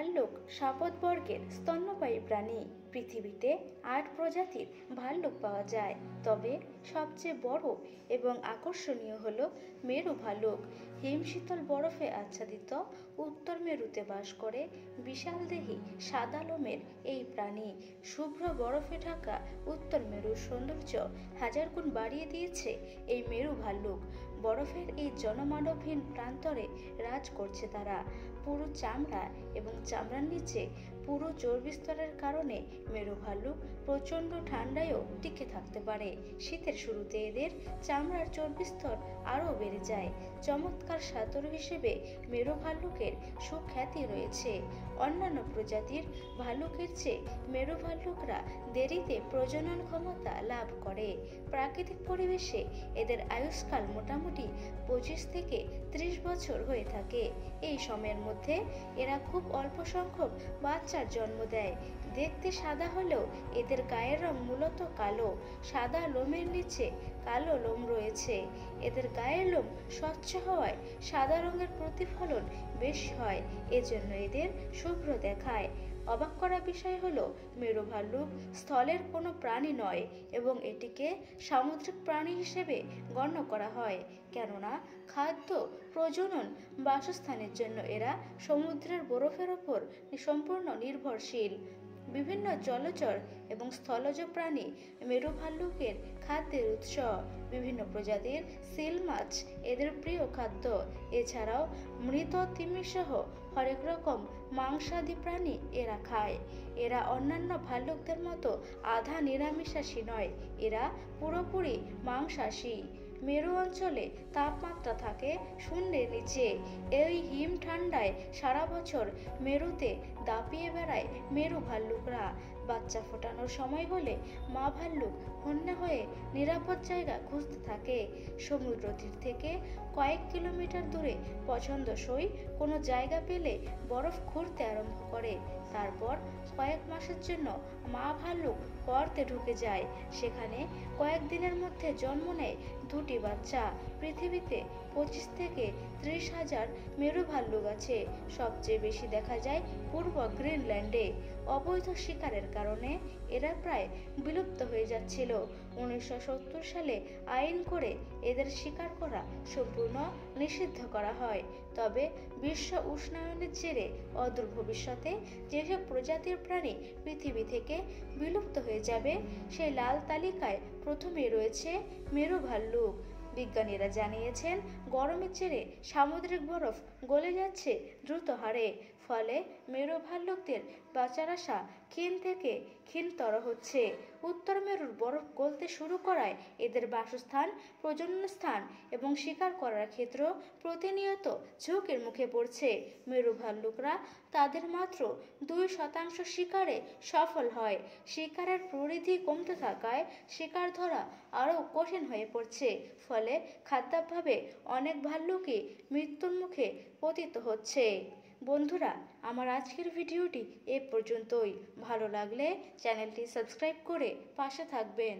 ভাল্লুক শাবকবর্গের স্তন্যপায়ী প্রাণী। পৃথিবীতে ৮ প্রজাতির ভাল্লুক পাওয়া যায়, তবে সবচেয়ে বড় এবং আকর্ষণীয় হল মেরু ভাল্লুক। হিমশীতল বরফে আচ্ছাদিত উত্তর মেরুতে বাস করে বিশালদেহী সাদা লোমের এই প্রাণী। শুভ্র বরফে ঢাকা উত্তর মেরুর সৌন্দর্য হাজার গুণ বাড়িয়ে দিয়েছে এই মেরু ভাল্লুক। বরফের এই জনমানবহীন প্রান্তরে রাজ করছে তারা। পুরো চামড়া এবং চামড়ার নিচে পুরো চর্বি স্তরের কারণে মেরু ভাল্লুক প্রচণ্ড ঠান্ডায়ও টিকে থাকতে পারে। শীতের শুরুতে এদের চামড়ার চর্বি স্তর আরও বেড়ে যায়। চমৎকার সাঁতারু হিসেবে মেরু ভাল্লুকের সুখ্যাতি রয়েছে। অন্যান্য প্রজাতির ভাল্লুকের চেয়ে মেরু ভাল্লুকরা দেরিতে প্রজনন ক্ষমতা লাভ করে। প্রাকৃতিক পরিবেশে এদের আয়ুষ্কাল মোটামুটি 25 থেকে 30 বছর হয়ে থাকে। এই সময়ের মধ্যে এরা খুব অল্প সংখ্যক বাচ্চার জন্ম দেয়। দেখতে সাদা হলেও এদের গায়ের রং মূলত কালো। সাদা লোমের নিচে কালো লোম রয়েছে। এদের গায়ের লোম স্বচ্ছ হওয়ায় সাদা রঙের প্রতিফলন বেশি হয়, এজন্য এদের শুভ্র দেখায়। অবাক করা বিষয় হলো মেরু ভাল্লুক স্থলের কোনো প্রাণী নয় এবং এটিকে সামুদ্রিক প্রাণী হিসেবে গণ্য করা হয়, কেননা খাদ্য, প্রজনন, বাসস্থানের জন্য এরা সমুদ্রের বরফের ওপর সম্পূর্ণ নির্ভরশীল। বিভিন্ন জলচর এবং স্থলজ প্রাণী মেরু ভাল্লুকের খাদ্যের উৎস। বিভিন্ন প্রজাতির সিল মাছ এদের প্রিয় খাদ্য। এছাড়াও মৃত তিমিসহ হরেক রকম মাংসাদি প্রাণী এরা খায়। এরা অন্যান্য ভাল্লুকদের মতো আধা নিরামিষাশী নয়, এরা পুরোপুরি মাংসাশী। মেরু অঞ্চলে তাপমাত্রা থাকে শূন্যের নিচে। এই হিম ঠান্ডায় সারা বছর মেরুতে দাপিয়ে বেড়ায় মেরু ভাল্লুকরা। বাচ্চা ফোটানোর সময় হলে মা ভাল্লুক হন্যে হয়ে নিরাপদ জায়গা খুঁজতে থাকে। সমুদ্র তীর থেকে কয়েক কিলোমিটার দূরে পছন্দসই কোনো জায়গা পেলে বরফ খুঁড়তে আরম্ভ করে। তারপর কয়েক মাসের জন্য মা ভাল্লুক গর্তে ঢুকে যায়। সেখানে কয়েকদিনের মধ্যে জন্ম নেয় 2টি বাচ্চা। পৃথিবীতে 25 থেকে 30 হাজার মেরু ভাল্লুক আছে। সবচেয়ে বেশি দেখা যায় পূর্ব গ্রিনল্যান্ডে। অবৈধ শিকারের কারণে এরা প্রায় বিলুপ্ত হয়ে যাচ্ছিল। 1970 সালে আইন করে এদের শিকার করা সম্পূর্ণ নিষিদ্ধ করা হয়। তবে বিশ্ব উষ্ণায়নের জেরে অদূর ভবিষ্যতে যেসব প্রজাতির প্রাণী পৃথিবী থেকে বিলুপ্ত হয়ে যাবে, সেই লাল তালিকায় প্রথমেই রয়েছে মেরু ভাল্লুক। বিজ্ঞানীরা জানিয়েছেন, গরমের জেরে সামুদ্রিক বরফ গলে যাচ্ছে দ্রুত হারে। ফলে মেরু ভাল্লুকদের বাঁচার আশা ক্ষীণ থেকে ক্ষীণতর হচ্ছে। উত্তর মেরুর বরফ গলতে শুরু করায় এদের বাসস্থান, প্রজনন স্থান এবং শিকার করার ক্ষেত্র প্রতিনিয়ত ঝুঁকির মুখে পড়ছে। মেরু ভাল্লুকরা তাদের মাত্র 2% শিকারে সফল হয়। শিকারের পরিধি কমতে থাকায় শিকার ধরা আরও কঠিন হয়ে পড়ছে। ফলে খাদ্যাভাবে অনেক ভাল্লুকই মৃত্যুর মুখে পতিত হচ্ছে। বন্ধুরা, আমার আজকের ভিডিওটি এ পর্যন্তই। ভালো লাগলে চ্যানেলটি সাবস্ক্রাইব করে পাশে থাকবেন।